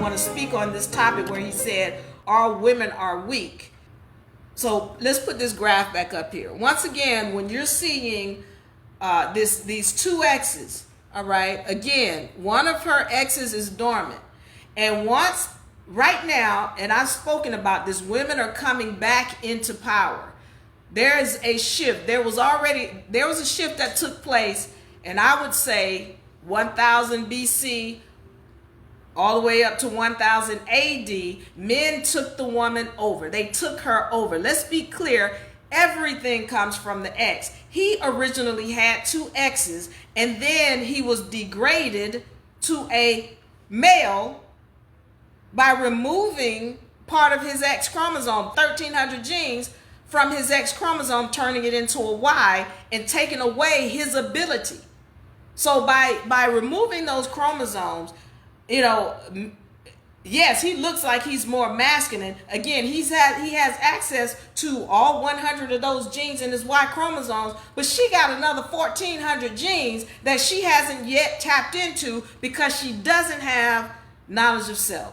want to speak on this topic where he said all women are weak. So let's put this graph back up here. Once again, when you're seeing these two X's, all right, again, one of her X's is dormant. And once, right now, and I've spoken about this, women are coming back into power. There is a shift. There was a shift that took place, and I would say 1000 BC all the way up to 1000 AD, men took the woman over. They took her over. Let's be clear, everything comes from the X. He originally had two X's, and then he was degraded to a male by removing part of his X chromosome, 1300 genes from his X chromosome, turning it into a Y and taking away his ability. So by removing those chromosomes, yes, he looks like he's more masculine. Again, he has access to all 100 of those genes in his Y chromosomes, but she got another 1400 genes that she hasn't yet tapped into because she doesn't have knowledge of self.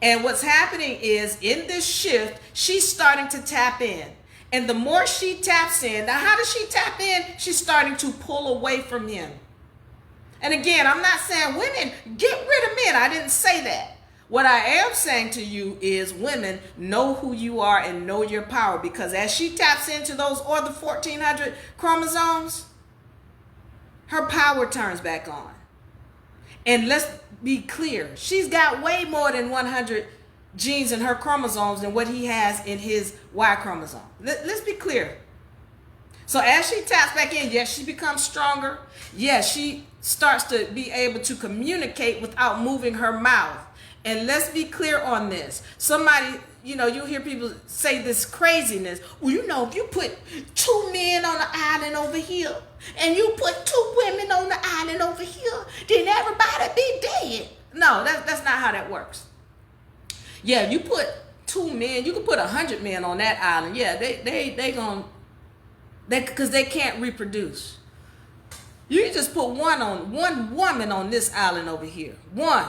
And what's happening is, in this shift, she's starting to tap in. And the more she taps in, now how does she tap in? She's starting to pull away from him. And again, I'm not saying women, get rid of men. I didn't say that. What I am saying to you is, women, know who you are and know your power, because as she taps into those other 1400 chromosomes, her power turns back on. And let's be clear, she's got way more than 100 genes in her chromosomes than what he has in his Y chromosome. Let's be clear. So as she taps back in, yes, she becomes stronger. Yes, she starts to be able to communicate without moving her mouth. And let's be clear on this. Somebody, you'll hear people say this craziness. Well, if you put two men on the island over here and you put two women on the island over here, then everybody be dead. No, that's not how that works. Yeah, you put two men, you can put 100 men on that island. Yeah, because they can't reproduce. You can just put one woman on this island over here. One.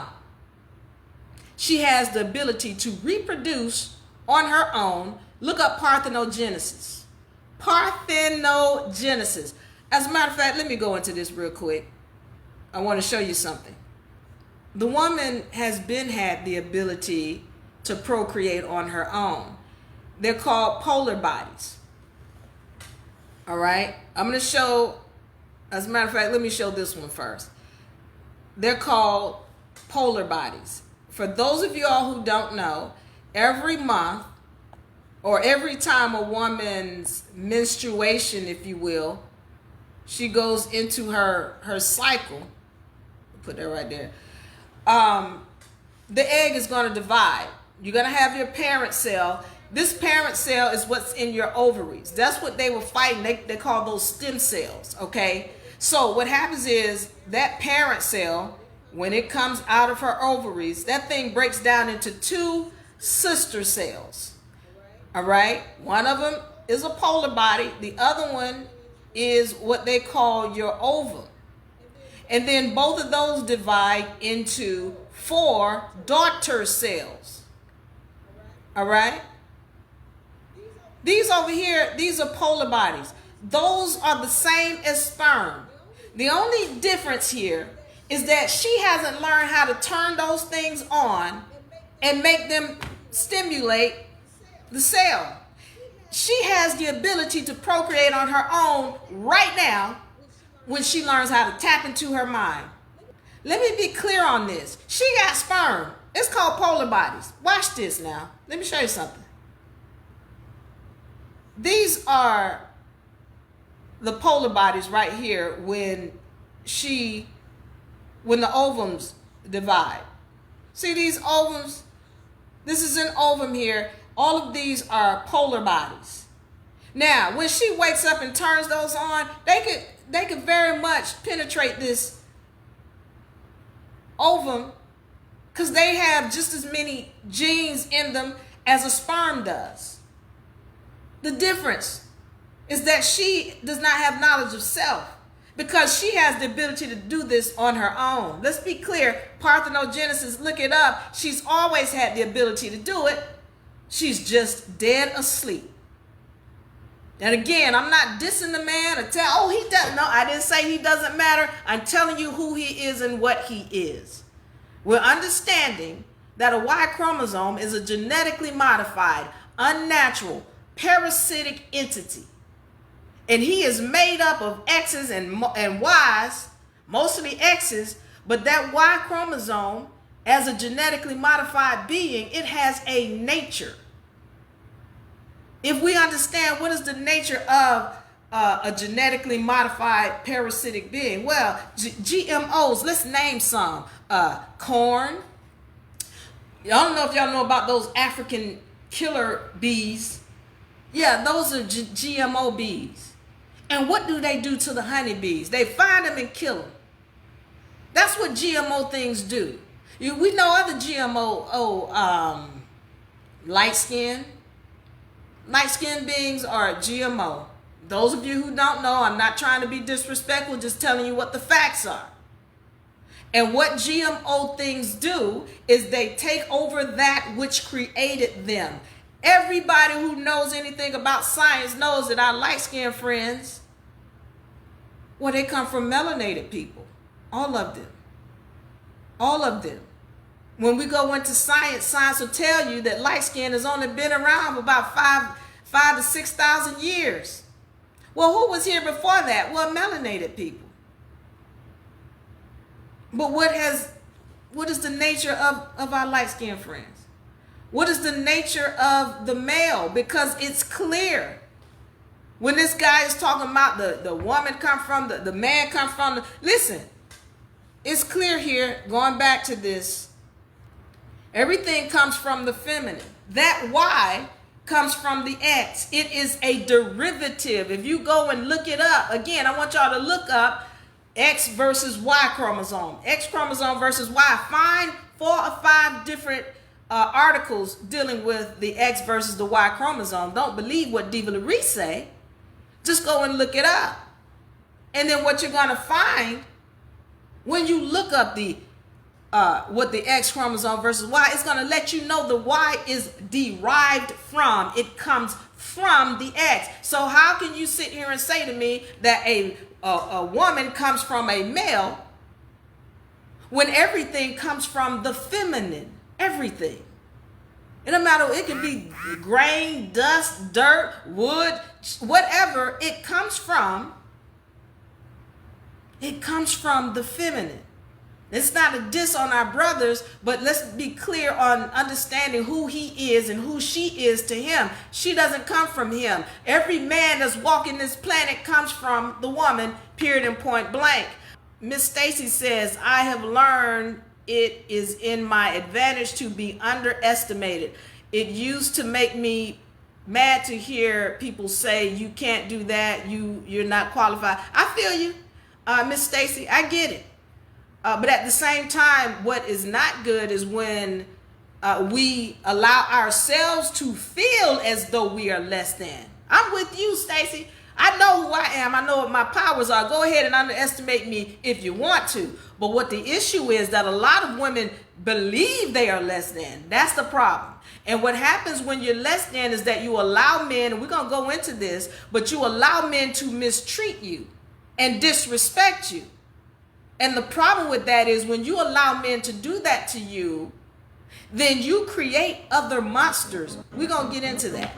She has the ability to reproduce on her own. Look up parthenogenesis. Parthenogenesis. As a matter of fact, let me go into this real quick. I want to show you something. The woman has had the ability to procreate on her own. They're called polar bodies. All right. I'm going to show, as a matter of fact, let me show this one first. They're called polar bodies. For those of you all who don't know, every month or every time a woman's menstruation, if you will, she goes into her cycle, put that right there, the egg is going to divide. You're going to have your parent cell. This parent cell is what's in your ovaries. That's what they were fighting. They call those stem cells, okay? So what happens is that parent cell, when it comes out of her ovaries, that thing breaks down into two sister cells, all right? One of them is a polar body. The other one is what they call your ovum. And then both of those divide into 4 daughter cells, all right? These over here, these are polar bodies. Those are the same as sperm. The only difference here is that she hasn't learned how to turn those things on and make them stimulate the cell. She has the ability to procreate on her own right now when she learns how to tap into her mind. Let me be clear on this. She got sperm. It's called polar bodies. Watch this now. Let me show you something. These are the polar bodies right here when the ovums divide. See these ovums? This is an ovum here. All of these are polar bodies. Now, when she wakes up and turns those on, they could very much penetrate this ovum because they have just as many genes in them as a sperm does. The difference is that she does not have knowledge of self. because she has the ability to do this on her own. Let's be clear. Parthenogenesis, look it up. She's always had the ability to do it. She's just dead asleep. And again, I'm not dissing the man or he doesn't. No, I didn't say he doesn't matter. I'm telling you who he is and what he is. We're understanding that a Y chromosome is a genetically modified, unnatural, parasitic entity. And he is made up of X's and Y's, mostly X's, but that Y chromosome, as a genetically modified being, it has a nature. If we understand what is the nature of a genetically modified parasitic being, well, GMOs, let's name some. Corn. I don't know if y'all know about those African killer bees. Yeah, those are GMO bees. And what do they do to the honeybees? They find them and kill them. That's what GMO things do. We know other GMO, light-skinned beings are GMO. Those of you who don't know, I'm not trying to be disrespectful, just telling you what the facts are. And what GMO things do is they take over that which created them. Everybody who knows anything about science knows that our light-skinned friends, well, they come from melanated people. All of them. All of them. When we go into science, science will tell you that light skin has only been around for about 5 to 6,000 years. Well, who was here before that? Well, melanated people. But what is the nature of our light-skinned friends? What is the nature of the male? Because it's clear. When this guy is talking about the woman come from, the man come from, listen, it's clear here, going back to this, everything comes from the feminine. That Y comes from the X. It is a derivative. If you go and look it up, again, I want y'all to look up X versus Y chromosome. X chromosome versus Y. Find 4 or 5 different articles dealing with the X versus the Y chromosome. Don't believe what Diva Lyri say. Just go and look it up. And then what you're going to find when you look up the what the X chromosome versus Y, it's going to let you know the Y is derived from, it comes from the X. So how can you sit here and say to me that a woman comes from a male when everything comes from the feminine? Everything. It don't matter, it can be grain, dust, dirt, wood, whatever it comes from the feminine. It's not a diss on our brothers, but let's be clear on understanding who he is and who she is to him. She doesn't come from him. Every man that's walking this planet comes from the woman, period and point blank. Miss Stacy says, I have learned it is in my advantage to be underestimated. It used to make me mad to hear people say you can't do that, you're not qualified. I feel you, Miss Stacy, I get it. But at the same time, what is not good is when we allow ourselves to feel as though we are less than. I'm with you, Stacy. I know who I am. I know what my powers are. Go ahead and underestimate me if you want to. But what the issue is that a lot of women believe they are less than. That's the problem. And what happens when you're less than is that you allow men, and we're going to go into this, but you allow men to mistreat you and disrespect you. And the problem with that is when you allow men to do that to you, then you create other monsters. We're going to get into that.